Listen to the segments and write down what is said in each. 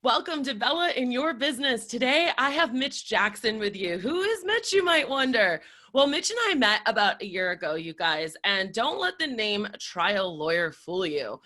Welcome to Bella in Your Business. Today, I have Mitch Jackson with you. Who is Mitch, you might wonder? Well, Mitch and I met about a year ago, you guys, and don't let the name trial lawyer fool you.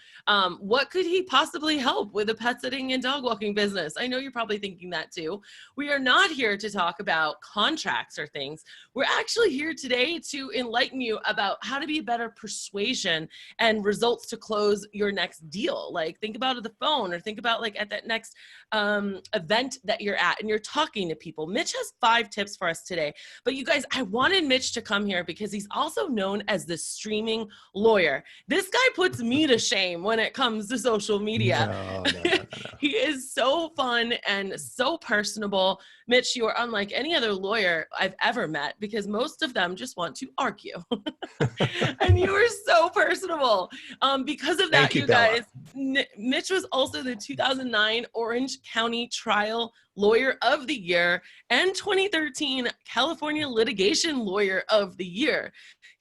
What could he possibly help with a pet sitting and dog walking business? I know you're probably thinking that too. We are not here to talk about contracts or things. We're actually here today to enlighten you about how to be a better persuasion and results to close your next deal. Like think about the phone, or think about like at that next event that you're at and you're talking to people. Mitch has 5 tips for us today. But you guys, I wanted Mitch to come here because he's also known as the streaming lawyer. This guy puts me to shame when it comes to social media. No. He is so fun and so personable. Mitch, you are unlike any other lawyer I've ever met because most of them just want to argue. And you are so personable. Because of that, you guys, Mitch was also the 2009 Orange County Trial Lawyer of the Year and 2013 California Litigation Lawyer of the Year.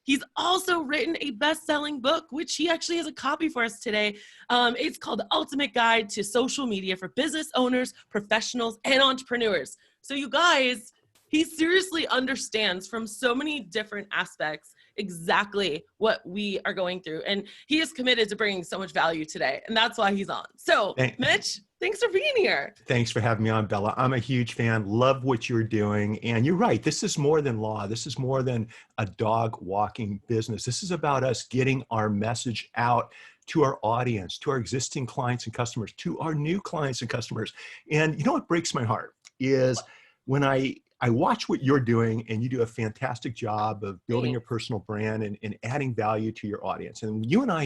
He's also written a best-selling book, which he actually has a copy for us today. It's called The Ultimate Guide to Social Media for Business Owners, Professionals, and Entrepreneurs. So you guys, he seriously understands from so many different aspects exactly what we are going through. And he is committed to bringing so much value today. And that's why he's on. So Mitch, thanks for being here. Thanks for having me on, Bella. I'm a huge fan. Love what you're doing. And you're right. This is more than law. This is more than a dog walking business. This is about us getting our message out to our audience, to our existing clients and customers, to our new clients and customers. And you know what breaks my heart is when I watch what you're doing, and you do a fantastic job of building your personal brand and adding value to your audience. And you and I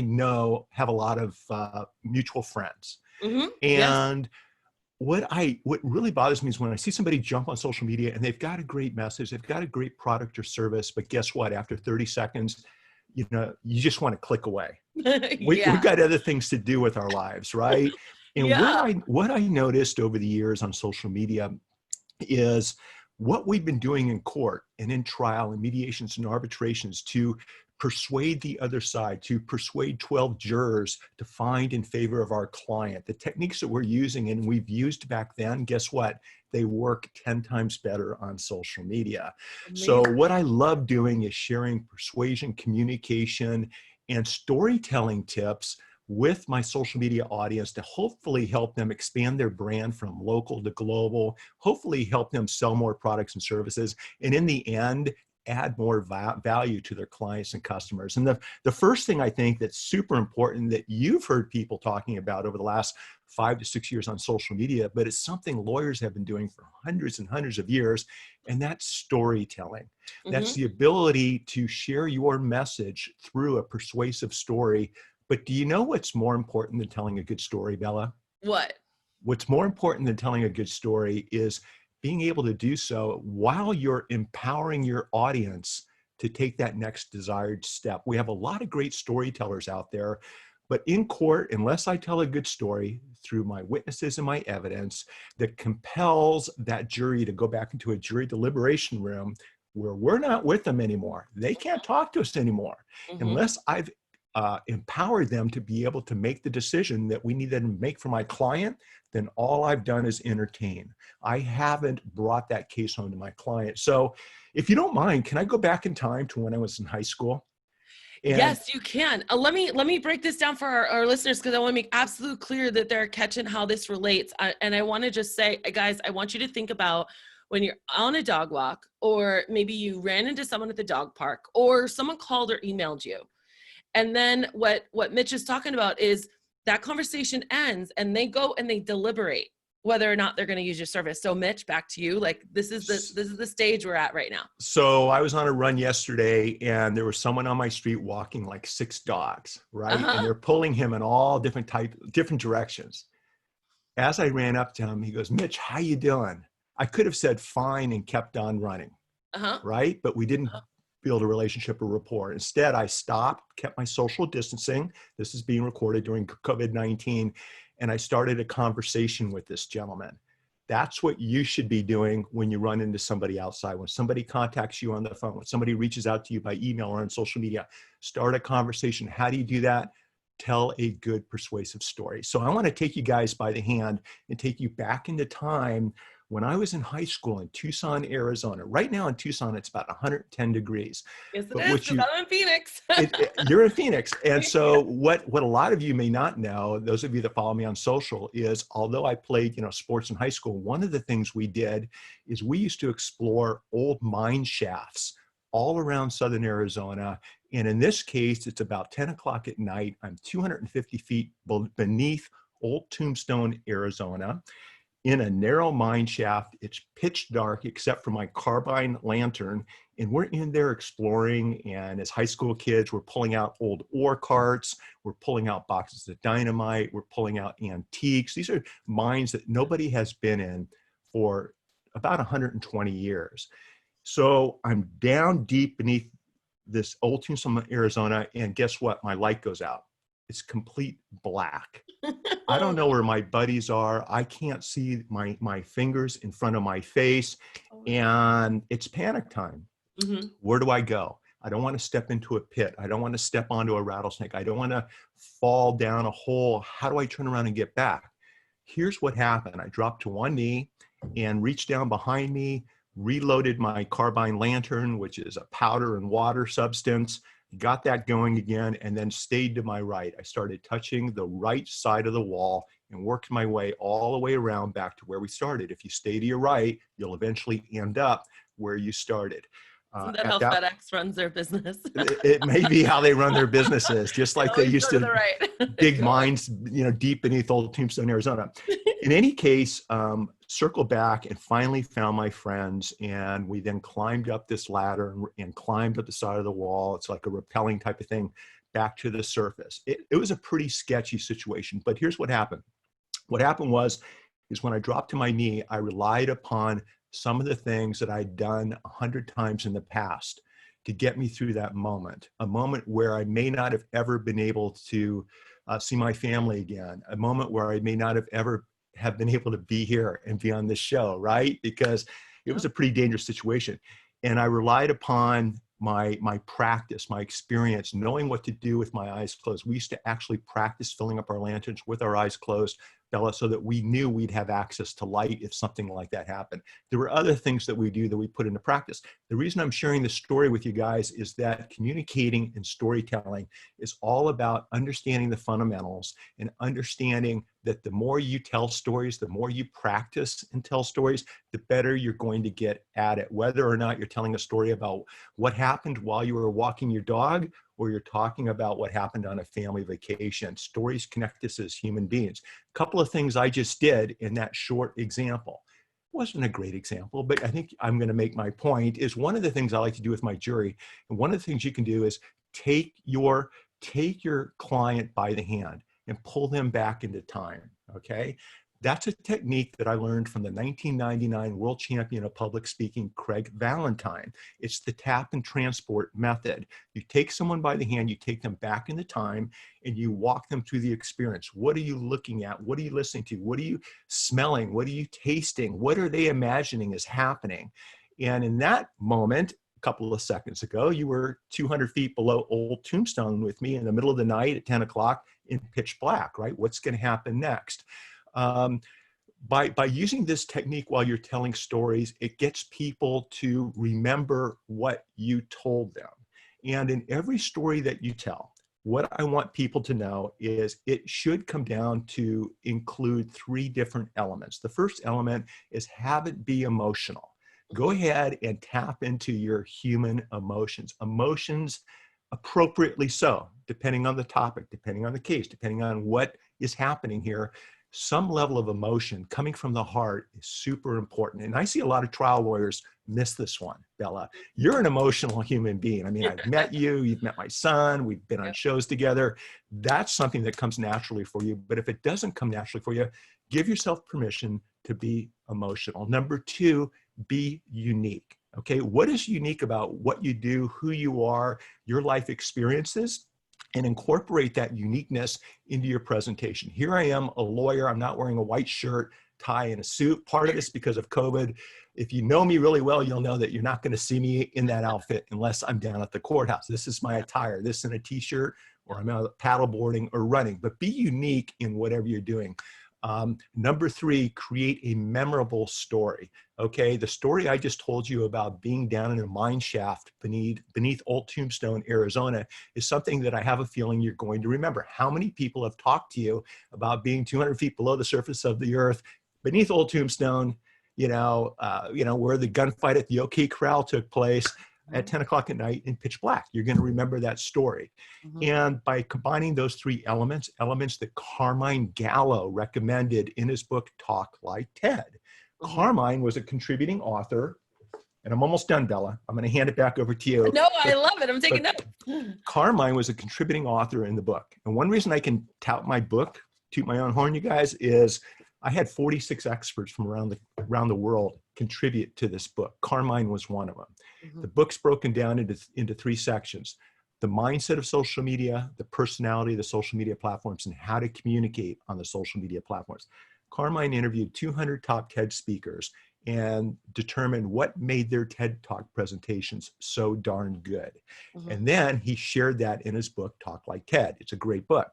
have a lot of mutual friends. Mm-hmm. And what really bothers me is when I see somebody jump on social media and they've got a great message, they've got a great product or service, but guess what? After 30 seconds, you just want to click away. We've got other things to do with our lives, right? And what I noticed over the years on social media is what we've been doing in court and in trial and mediations and arbitrations to persuade the other side, to persuade 12 jurors to find in favor of our client. The techniques that we're using and we've used back then, guess what? They work 10 times better on social media. Amazing. So what I love doing is sharing persuasion, communication, and storytelling tips with my social media audience to hopefully help them expand their brand from local to global, hopefully help them sell more products and services, and in the end, add more value to their clients and customers. And the first thing I think that's super important that you've heard people talking about over the last 5 to 6 years on social media, but it's something lawyers have been doing for hundreds and hundreds of years, and that's storytelling. Mm-hmm. That's the ability to share your message through a persuasive story. But do you know what's more important than telling a good story, Bella? What? What's more important than telling a good story is being able to do so while you're empowering your audience to take that next desired step. We have a lot of great storytellers out there, but in court, unless I tell a good story through my witnesses and my evidence that compels that jury to go back into a jury deliberation room where we're not with them anymore, they can't talk to us anymore, unless I've empowered them to be able to make the decision that we need them to make for my client, then all I've done is entertain. I haven't brought that case home to my client. So if you don't mind, can I go back in time to when I was in high school? Yes, you can. Let me break this down for our listeners because I want to make absolute clear that they're catching how this relates. And I want to just say, guys, I want you to think about when you're on a dog walk, or maybe you ran into someone at the dog park, or someone called or emailed you. And then what Mitch is talking about is that conversation ends and they go and they deliberate whether or not they're going to use your service. So Mitch, back to you. Like this is the stage we're at right now. So I was on a run yesterday and there was someone on my street walking like 6 dogs, right? And they're pulling him in all different directions. As I ran up to him, he goes, "Mitch, how you doing?" I could have said fine and kept on running, right? But we didn't build a relationship or rapport. Instead, I stopped, kept my social distancing. This is being recorded during COVID-19. And I started a conversation with this gentleman. That's what you should be doing when you run into somebody outside. When somebody contacts you on the phone, when somebody reaches out to you by email or on social media, start a conversation. How do you do that? tell a good persuasive story. So I want to take you guys by the hand and take you back into time when I was in high school in Tucson, Arizona. Right now in Tucson, it's about 110 degrees. Yes, it But is, what because I'm in Phoenix. you're in Phoenix. And so what a lot of you may not know, those of you that follow me on social, is although I played, sports in high school, one of the things we did is we used to explore old mine shafts all around Southern Arizona. And in this case, it's about 10 o'clock at night. I'm 250 feet beneath Old Tombstone, Arizona, in a narrow mine shaft. It's pitch dark except for my carbine lantern. And we're in there exploring. And as high school kids, we're pulling out old ore carts. We're pulling out boxes of dynamite. We're pulling out antiques. These are mines that nobody has been in for about 120 years. So I'm down deep beneath this Old Tombstone, Arizona, and guess what? My light goes out. It's complete black. I don't know where my buddies are. I can't see my fingers in front of my face, and it's panic time. Mm-hmm. Where do I go? I don't want to step into a pit. I don't want to step onto a rattlesnake. I don't want to fall down a hole. How do I turn around and get back? Here's what happened. I dropped to one knee and reached down behind me, reloaded my carbine lantern, which is a powder and water substance, got that going again, and then stayed to my right. I started touching the right side of the wall and worked my way all the way around back to where we started. If you stay to your right, you'll eventually end up where you started. Isn't that how FedEx runs their business? It may be how they run their businesses, just like they used to dig mines, deep beneath Old Tombstone, Arizona. In any case, circle back and finally found my friends, and we then climbed up this ladder and climbed up the side of the wall. It's like a rappelling type of thing back to the surface. It was a pretty sketchy situation, but here's what happened. What happened is when I dropped to my knee, I relied upon some of the things that I'd done 100 times in the past to get me through that moment, a moment where I may not have ever been able to see my family again, a moment where I may not have ever have been able to be here and be on this show, right? Because it was a pretty dangerous situation. And I relied upon my practice, my experience, knowing what to do with my eyes closed. We used to actually practice filling up our lanterns with our eyes closed, Bella, so that we knew we'd have access to light if something like that happened. There were other things that we do that we put into practice. The reason I'm sharing this story with you guys is that communicating and storytelling is all about understanding the fundamentals and understanding that the more you tell stories, the more you practice and tell stories, the better you're going to get at it. Whether or not you're telling a story about what happened while you were walking your dog, or you're talking about what happened on a family vacation. Stories connect us as human beings. A couple of things I just did in that short example. It wasn't a great example, but I think I'm going to make my point, is one of the things I like to do with my jury, and one of the things you can do is take your client by the hand and pull them back into time, okay? That's a technique that I learned from the 1999 world champion of public speaking, Craig Valentine. It's the tap and transport method. You take someone by the hand, you take them back into time, and you walk them through the experience. What are you looking at? What are you listening to? What are you smelling? What are you tasting? What are they imagining is happening? And in that moment, a couple of seconds ago, you were 200 feet below Old Tombstone with me in the middle of the night at 10 o'clock in pitch black, right? What's going to happen next? By using this technique while you're telling stories, it gets people to remember what you told them. And in every story that you tell, what I want people to know is it should come down to include 3 different elements. The first element is have it be emotional. Go ahead and tap into your human emotions. Emotions appropriately so, depending on the topic, depending on the case, depending on what is happening here. Some level of emotion coming from the heart is super important. And I see a lot of trial lawyers miss this one, Bella. You're an emotional human being. I mean, I've met you, you've met my son, we've been on shows together. That's something that comes naturally for you. But if it doesn't come naturally for you, give yourself permission to be emotional. Number 2, be unique. Okay, what is unique about what you do, who you are, your life experiences? And incorporate that uniqueness into your presentation. Here I am, a lawyer. I'm not wearing a white shirt, tie, and a suit. Part of it's because of COVID. If you know me really well, you'll know that you're not going to see me in that outfit unless I'm down at the courthouse. This is my attire. This and a t-shirt or I'm out paddleboarding or running, but be unique in whatever you're doing. Number 3, create a memorable story. Okay, the story I just told you about being down in a mine shaft beneath Old Tombstone, Arizona, is something that I have a feeling you're going to remember. How many people have talked to you about being 200 feet below the surface of the earth, beneath Old Tombstone, where the gunfight at the OK Corral took place at 10 o'clock at night in pitch black? You're going to remember that story. Mm-hmm. And by combining those 3 elements that Carmine Gallo recommended in his book, Talk Like Ted. Mm-hmm. Carmine was a contributing author, and I'm almost done, Bella. I'm going to hand it back over to you. No, I love it. I'm taking notes. Carmine was a contributing author in the book. And one reason I can tout my book, toot my own horn, you guys, is I had 46 experts from around the world contribute to this book. Carmine was one of them. Mm-hmm. The book's broken down into 3 sections: the mindset of social media, the personality of the social media platforms, and how to communicate on the social media platforms. Carmine interviewed 200 top TED speakers and determined what made their TED Talk presentations so darn good. Mm-hmm. And then he shared that in his book, Talk Like TED. It's a great book.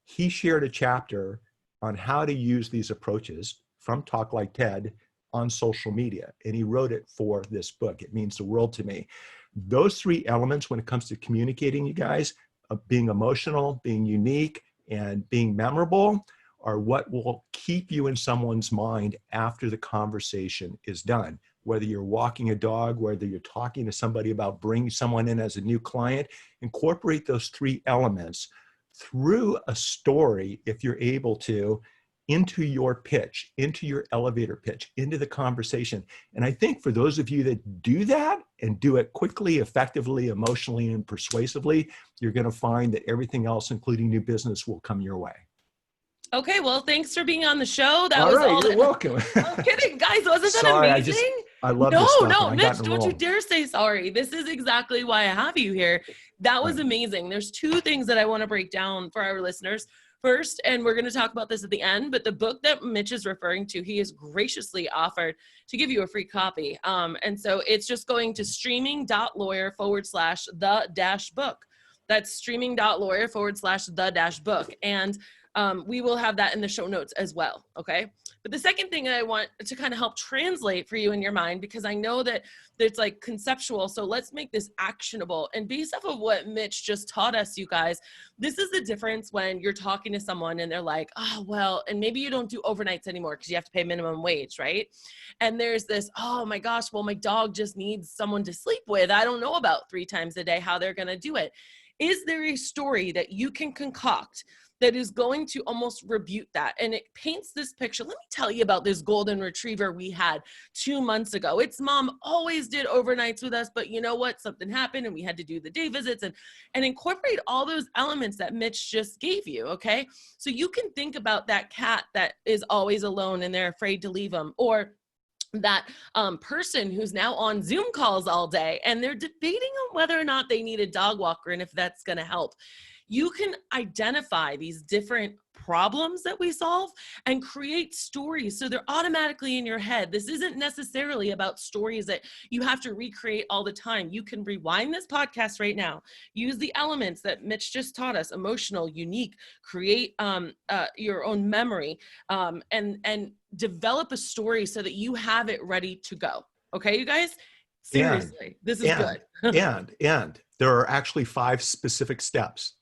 He shared a chapter on how to use these approaches from Talk Like TED on social media. And he wrote it for this book. It means the world to me. Those 3 elements when it comes to communicating, you guys, being emotional, being unique, and being memorable, are what will keep you in someone's mind after the conversation is done. Whether you're walking a dog, whether you're talking to somebody about bringing someone in as a new client, incorporate those 3 elements through a story, if you're able to, into your pitch, into your elevator pitch, into the conversation. And I think for those of you that do that and do it quickly, effectively, emotionally, and persuasively, you're going to find that everything else, including new business, will come your way. Okay, well, thanks for being on the show. That was all. You're welcome. I'm kidding, guys. Wasn't that amazing? I love this stuff. No, Mitch, don't you dare say sorry. This is exactly why I have you here. That was amazing. There's 2 things that I want to break down for our listeners. First, and we're going to talk about this at the end, but the book that Mitch is referring to, he has graciously offered to give you a free copy. And so it's just going to streaming.lawyer/the-book. That's streaming.lawyer/the-book. And we will have that in the show notes as well. Okay. But the second thing I want to kind of help translate for you in your mind, because I know that it's like conceptual. So let's make this actionable. And based off of what Mitch just taught us, you guys, this is the difference when you're talking to someone and they're like, oh, well, and maybe you don't do overnights anymore because you have to pay minimum wage, right? And there's this, oh my gosh, well, my dog just needs someone to sleep with. I don't know about 3 times a day how they're going to do it. Is there a story that you can concoct that is going to almost rebuke that? And it paints this picture. Let me tell you about this golden retriever we had 2 months ago. Its mom always did overnights with us, but you know what? Something happened and we had to do the day visits and incorporate all those elements that Mitch just gave you, okay? So you can think about that cat that is always alone and they're afraid to leave them, or that person who's now on Zoom calls all day and they're debating on whether or not they need a dog walker and if that's going to help. You can identify these different problems that we solve and create stories so they're automatically in your head. This isn't necessarily about stories that you have to recreate all the time. You can rewind this podcast right now, use the elements that Mitch just taught us: emotional, unique, create your own memory, and develop a story so that you have it ready to go. Okay, you guys? Seriously, this is good. and there are actually 5 specific steps.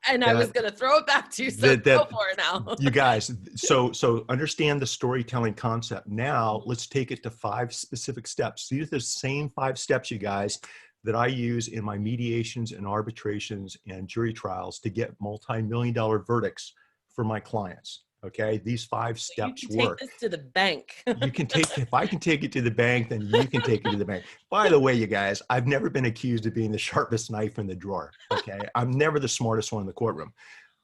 And I was going to throw it back to you, so go for it now. You guys, so understand the storytelling concept. Now, let's take it to 5 specific steps. These are the same 5 steps, you guys, that I use in my mediations and arbitrations and jury trials to get multi-million-dollar verdicts for my clients. Okay, these 5 steps you can work. Take this to the bank. You can take, if I can take it to the bank, then you can take it to the bank. By the way, you guys, I've never been accused of being the sharpest knife in the drawer. Okay, I'm never the smartest one in the courtroom.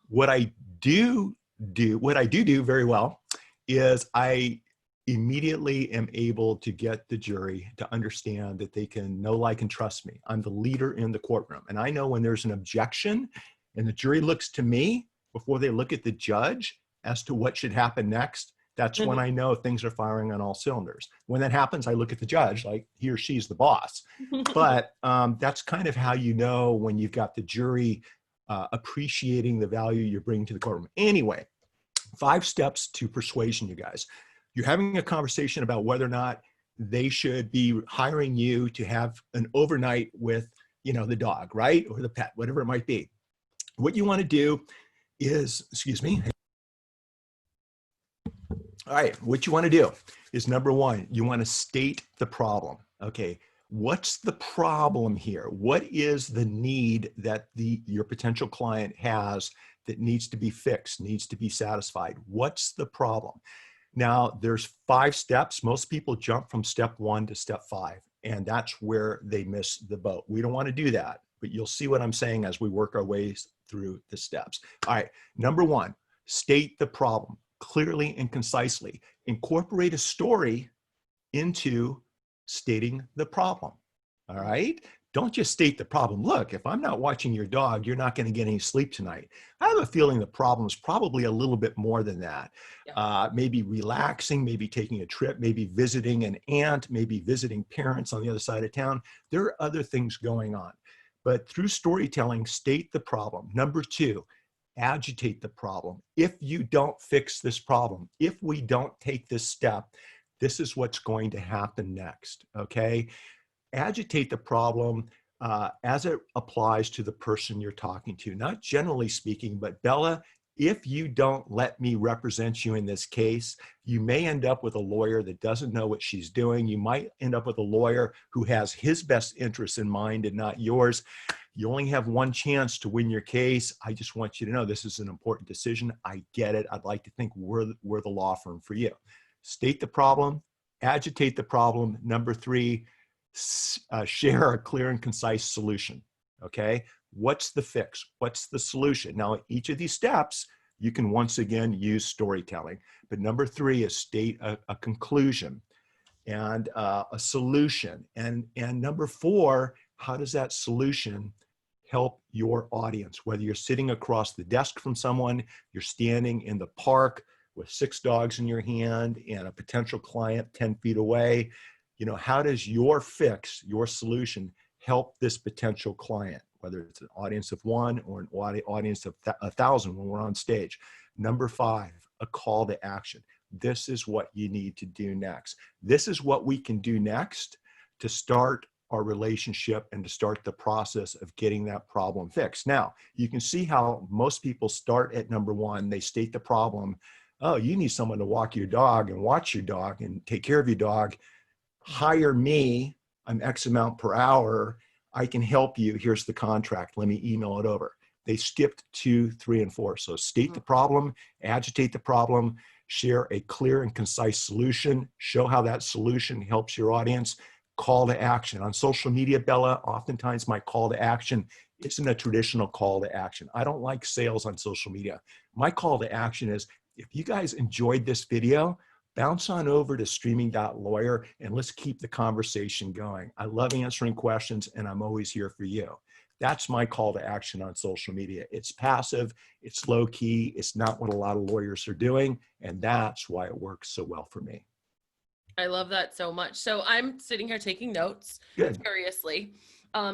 What I do very well is I immediately am able to get the jury to understand that they can know, like, and trust me. I'm the leader in the courtroom, and I know when there's an objection, and the jury looks to me before they look at the judge as to what should happen next. That's when I know things are firing on all cylinders. When that happens, I look at the judge like he or she's the boss. But that's kind of how you know when you've got the jury appreciating the value you're bringing to the courtroom. Anyway, 5 steps to persuasion, you guys. You're having a conversation about whether or not they should be hiring you to have an overnight with, the dog, right? Or the pet, whatever it might be. What you want to do is, excuse me. All right, what you want to do is, number 1, you want to state the problem. Okay, what's the problem here? What is the need that your potential client has that needs to be fixed, needs to be satisfied? What's the problem? Now, there's 5 steps. Most people jump from step 1 to step 5, and that's where they miss the boat. We don't want to do that, but you'll see what I'm saying as we work our ways through the steps. All right, number 1, state the problem clearly and concisely. Incorporate a story into stating the problem. All right? Don't just state the problem. Look, if I'm not watching your dog, you're not going to get any sleep tonight. I have a feeling the problem is probably a little bit more than that. Yeah. Maybe relaxing, maybe taking a trip, maybe visiting an aunt, maybe visiting parents on the other side of town. There are other things going on. But through storytelling, state the problem. Number 2, agitate the problem. If you don't fix this problem, if we don't take this step, this is what's going to happen next, okay? Agitate the problem as it applies to the person you're talking to. Not generally speaking, but Bella, if you don't let me represent you in this case, you may end up with a lawyer that doesn't know what she's doing. You might end up with a lawyer who has his best interests in mind and not yours. You only have one chance to win your case. I just want you to know this is an important decision. I get it. I'd like to think we're the law firm for you. State the problem, agitate the problem. Number 3, share a clear and concise solution. Okay, what's the fix? What's the solution? Now, each of these steps, you can once again use storytelling. But number 3 is state a conclusion and a solution. And number 4, how does that solution help your audience? Whether you're sitting across the desk from someone, you're standing in the park with 6 dogs in your hand and a potential client 10 feet away, how does your fix, your solution, help this potential client, whether it's an audience of 1 or an audience of 1,000 when we're on stage? Number 5, a call to action. This is what you need to do next. This is what we can do next to start our relationship and to start the process of getting that problem fixed. Now, you can see how most people start at number 1. They state the problem. Oh, you need someone to walk your dog and watch your dog and take care of your dog. Hire me. I'm X amount per hour. I can help you. Here's the contract. Let me email it over. They skipped 2, 3, and 4. So state the problem, agitate the problem, share a clear and concise solution, show how that solution helps your audience, call to action. On social media, Bella, oftentimes my call to action isn't a traditional call to action. I don't like sales on social media. My call to action is, if you guys enjoyed this video, bounce on over to streaming.lawyer and let's keep the conversation going. I love answering questions and I'm always here for you. That's my call to action on social media. It's passive, it's low key, it's not what a lot of lawyers are doing, and that's why it works so well for me. I love that so much. So I'm sitting here taking notes, seriously,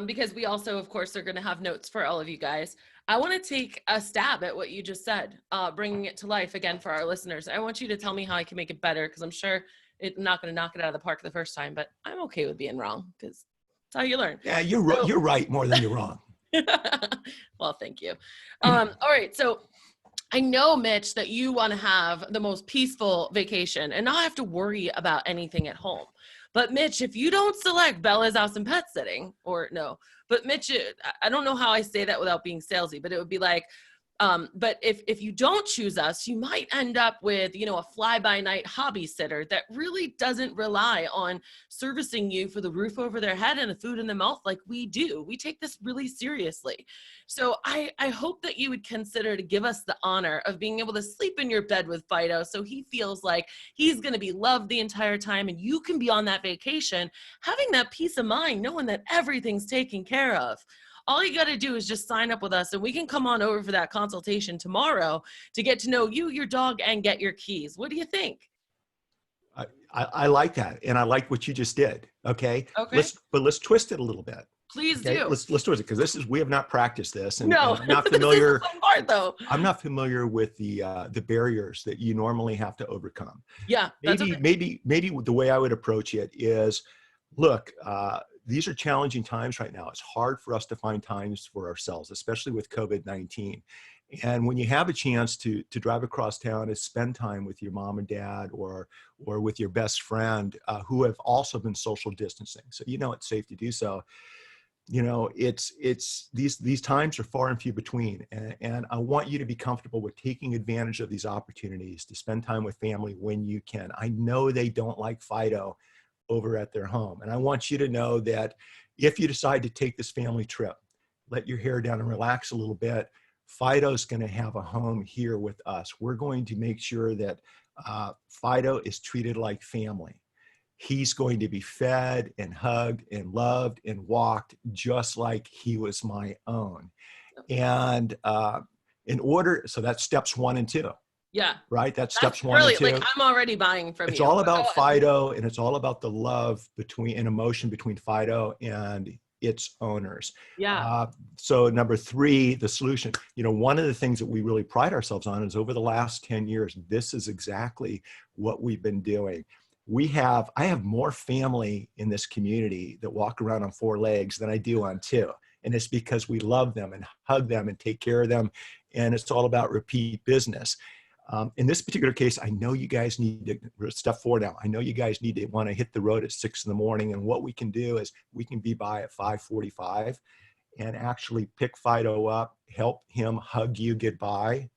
because we also, of course, are going to have notes for all of you guys. I want to take a stab at what you just said, bringing it to life again for our listeners. I want you to tell me how I can make it better, because I'm sure I'm not going to knock it out of the park the first time, but I'm okay with being wrong, because that's how you learn. Yeah, you're right more than you're wrong. Well, thank you. All right. So I know, Mitch, that you want to have the most peaceful vacation and not have to worry about anything at home. But Mitch, if you don't select Bella's House and Pet Sitting, or no, but Mitch, I don't know how I say that without being salesy, but it would be like, but if you don't choose us, you might end up with, a fly-by-night hobby sitter that really doesn't rely on servicing you for the roof over their head and the food in the mouth like we do. We take this really seriously. So I hope that you would consider to give us the honor of being able to sleep in your bed with Fido, so he feels like he's going to be loved the entire time, and you can be on that vacation having that peace of mind, knowing that everything's taken care of. All you got to do is just sign up with us, and we can come on over for that consultation tomorrow to get to know you, your dog, and get your keys. What do you think? I like that. And I like what you just did. Okay. Okay. Let's twist it a little bit. Please Okay, do. let's do it because we have not practiced this, and No, I'm not this is familiar. the fun part though. I'm not familiar with the barriers that you normally have to overcome. Yeah, that's okay. Maybe the way I would approach it is, look, these are challenging times right now. It's hard for us to find times for ourselves, especially with COVID-19. And when you have a chance to drive across town and spend time with your mom and dad or with your best friend who have also been social distancing, so it's safe to do so. It's these times are far and few between, and I want you to be comfortable with taking advantage of these opportunities to spend time with family when you can. I know they don't like Fido over at their home, and I want you to know that if you decide to take this family trip, let your hair down and relax a little bit. Fido's going to have a home here with us. We're going to make sure that Fido is treated like family. He's going to be fed and hugged and loved and walked just like he was my own. And so that's steps 1 and 2. Yeah. Right? That's steps That's 1 and 2. Like, I'm already buying from you. It's all about Fido, and it's all about the love and emotion between Fido and its owners. Yeah. So number 3, the solution. One of the things that we really pride ourselves on is over the last 10 years, this is exactly what we've been doing. I have more family in this community that walk around on 4 legs than I do on 2. And it's because we love them and hug them and take care of them. And it's all about repeat business. In this particular case, I know you guys need to, step 4 now, I know you guys want to hit the road at 6 in the morning. And what we can do is we can be by at 5:45 and actually pick Fido up, help him hug you goodbye,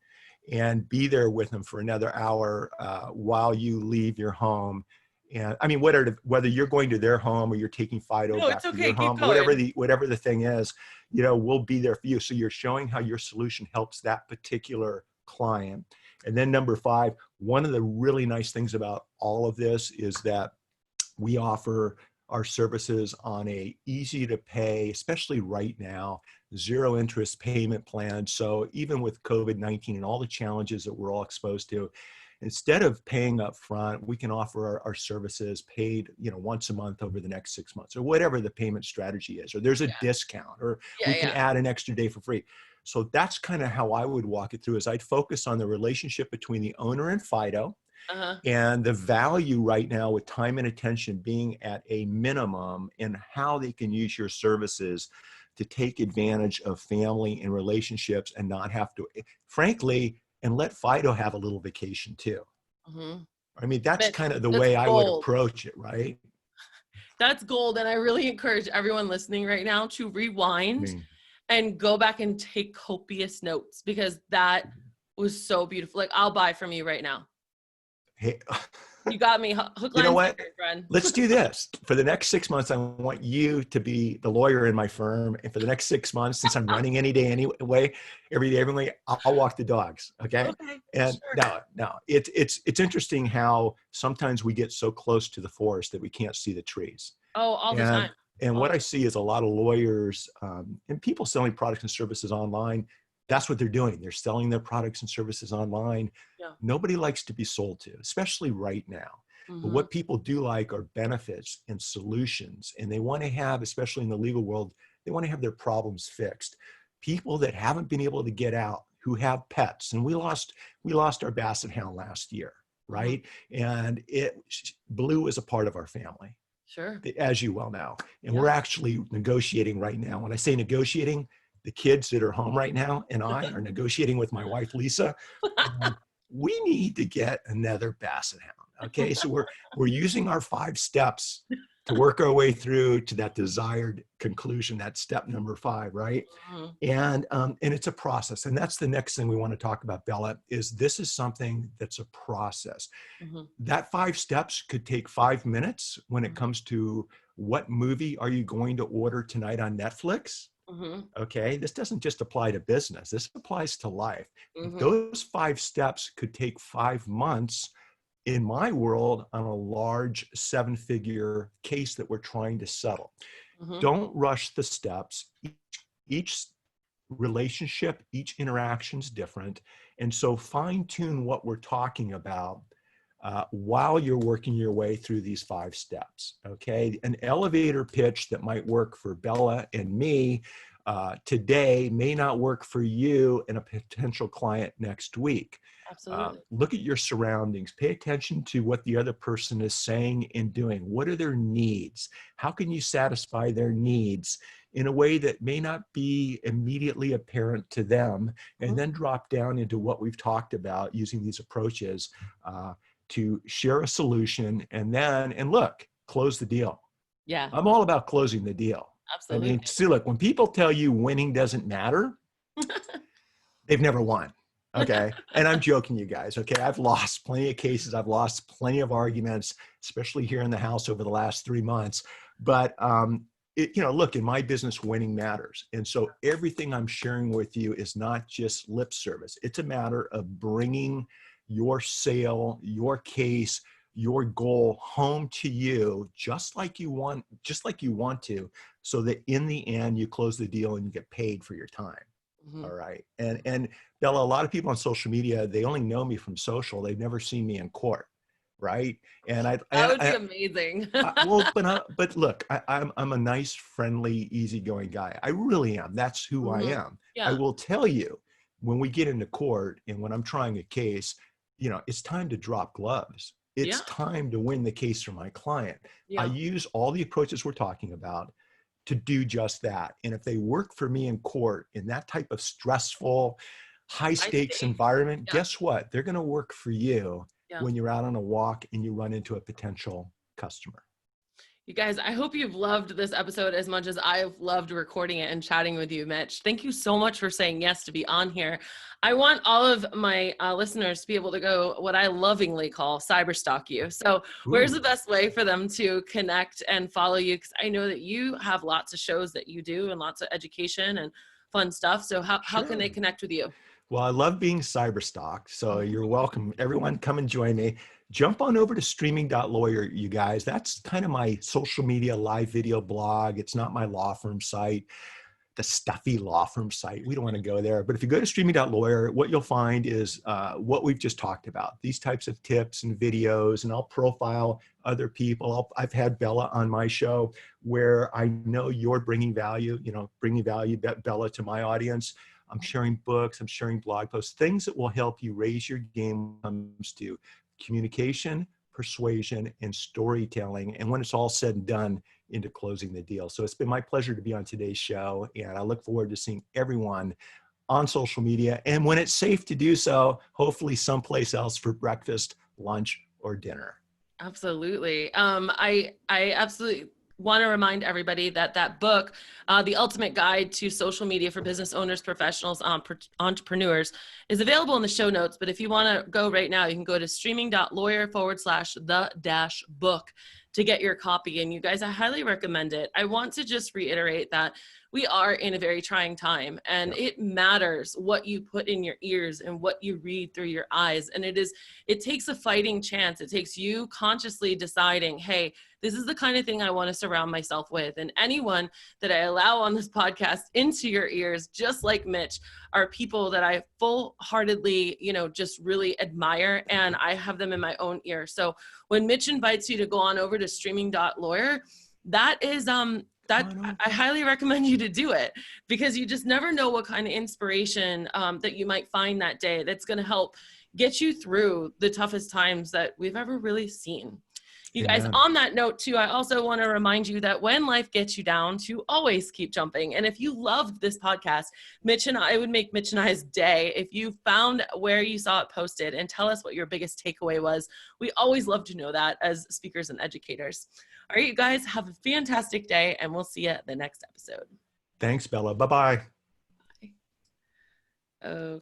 and be there with him for another hour while you leave your home. And I mean, whether you're going to their home or you're taking Fido back to your home, whatever the thing is, we'll be there for you. So you're showing how your solution helps that particular client. And then number 5, one of the really nice things about all of this is that we offer our services on a easy to pay, especially right now, 0 interest payment plan. So even with COVID-19 and all the challenges that we're all exposed to, instead of paying up front, we can offer our services paid, once a month over the next 6 months, or whatever the payment strategy is, or there's a discount, or we can add an extra day for free. So that's kind of how I would walk it through, is I'd focus on the relationship between the owner and Fido. And the value right now with time and attention being at a minimum, and how they can use your services to take advantage of family and relationships and not have to, frankly, and let Fido have a little vacation too. I mean, that's kind of the way I would approach it, right? That's gold. And I really encourage everyone listening right now to rewind and go back and take copious notes, because that was so beautiful. Like, I'll buy from you right now. Hey, you got me. Hook, line, sinker, friend. Let's do this. For the next 6 months, I want you to be the lawyer in my firm. And for the next 6 months, since I'm running every day, I'll walk the dogs. Okay. And sure. No, it's interesting how sometimes we get so close to the forest that we can't see the trees. Oh, all the time. And what I see is a lot of lawyers and people selling products and services online. That's what they're doing. They're selling their products and services online. Yeah. Nobody likes to be sold to, especially right now. But what people do like are benefits and solutions. And they want to have, especially in the legal world, they want to have their problems fixed. People that haven't been able to get out, who have pets. And we lost our Basset Hound last year, right? And Blue is a part of our family. Sure. As you well know. And we're actually negotiating right now. When I say negotiating, the kids that are home right now and I are negotiating with my wife, Lisa. We need to get another Basset Hound. Okay. So we're using our 5 steps to work our way through to that desired conclusion. That's step number 5, right? And it's a process. And that's the next thing we want to talk about, Bella, is this is something that's a process. That 5 steps could take 5 minutes when it comes to what movie are you going to order tonight on Netflix? Okay, this doesn't just apply to business. This applies to life. Those 5 steps could take 5 months in my world on a large 7-figure case that we're trying to settle. Don't rush the steps. Each relationship, each interaction is different. And so fine tune what we're talking about while you're working your way through these 5 steps. Okay. An elevator pitch that might work for Bella and me today may not work for you and a potential client next week. Absolutely. Look at your surroundings. Pay attention to what the other person is saying and doing. What are their needs? How can you satisfy their needs in a way that may not be immediately apparent to them? And then drop down into what we've talked about using these approaches to share a solution and look, close the deal. Yeah. I'm all about closing the deal. Absolutely. I mean, see, look, when people tell you winning doesn't matter, they've never won. Okay. And I'm joking, you guys. Okay. I've lost plenty of cases. I've lost plenty of arguments, especially here in the house over the last 3 months. But, look, in my business, winning matters. And so everything I'm sharing with you is not just lip service. It's a matter of bringing your sale, your case, your goal home to you, just like you want to, so that in the end, you close the deal and you get paid for your time. All right. And Bella, a lot of people on social media, they only know me from social. They've never seen me in court. Right. And that would be amazing. But look, I'm a nice, friendly, easygoing guy. I really am. That's who I am. Yeah. I will tell you, when we get into court and when I'm trying a case, it's time to drop gloves. It's time to win the case for my client. I use all the approaches we're talking about to do just that. And if they work for me in court in that type of stressful, high stakes environment, guess what? They're going to work for you when you're out on a walk and you run into a potential customer. You guys, I hope you've loved this episode as much as I've loved recording it and chatting with you, Mitch. Thank you so much for saying yes to be on here. I want all of my listeners to be able to go what I lovingly call cyberstalk you. So where's the best way for them to connect and follow you? Because I know that you have lots of shows that you do and lots of education and fun stuff. So how can they connect with you? Well, I love being cyberstalked. So you're welcome. Everyone come and join me. Jump on over to streaming.lawyer, you guys. That's kind of my social media live video blog. It's not my law firm site, the stuffy law firm site. We don't want to go there. But if you go to streaming.lawyer, what you'll find is what we've just talked about, these types of tips and videos, and I'll profile other people. I've had Bella on my show where I know you're bringing value, Bella, to my audience. I'm sharing books, I'm sharing blog posts, things that will help you raise your game when it comes to communication, persuasion, and storytelling. And when it's all said and done, into closing the deal. So it's been my pleasure to be on today's show. And I look forward to seeing everyone on social media. And when it's safe to do so, hopefully someplace else for breakfast, lunch, or dinner. Absolutely. I absolutely want to remind everybody that book, The Ultimate Guide to Social Media for Business Owners, Professionals, Entrepreneurs, is available in the show notes. But if you want to go right now, you can go to streaming.lawyer/the-book to get your copy. And you guys, I highly recommend it. I want to just reiterate that we are in a very trying time, and it matters what you put in your ears and what you read through your eyes. And it takes a fighting chance. It takes you consciously deciding, hey, this is the kind of thing I want to surround myself with. And anyone that I allow on this podcast into your ears, just like Mitch, are people that I full-heartedly, just really admire, and I have them in my own ear. So when Mitch invites you to go on over to streaming.lawyer, that is, I highly recommend you to do it, because you just never know what kind of inspiration that you might find that day that's going to help get you through the toughest times that we've ever really seen. You guys, on that note too, I also want to remind you that when life gets you down, to always keep jumping. And if you loved this podcast, it would make Mitch and I's day if you found where you saw it posted and tell us what your biggest takeaway was. We always love to know that as speakers and educators. All right, you guys, have a fantastic day, and we'll see you at the next episode. Thanks, Bella. Bye-bye. Bye.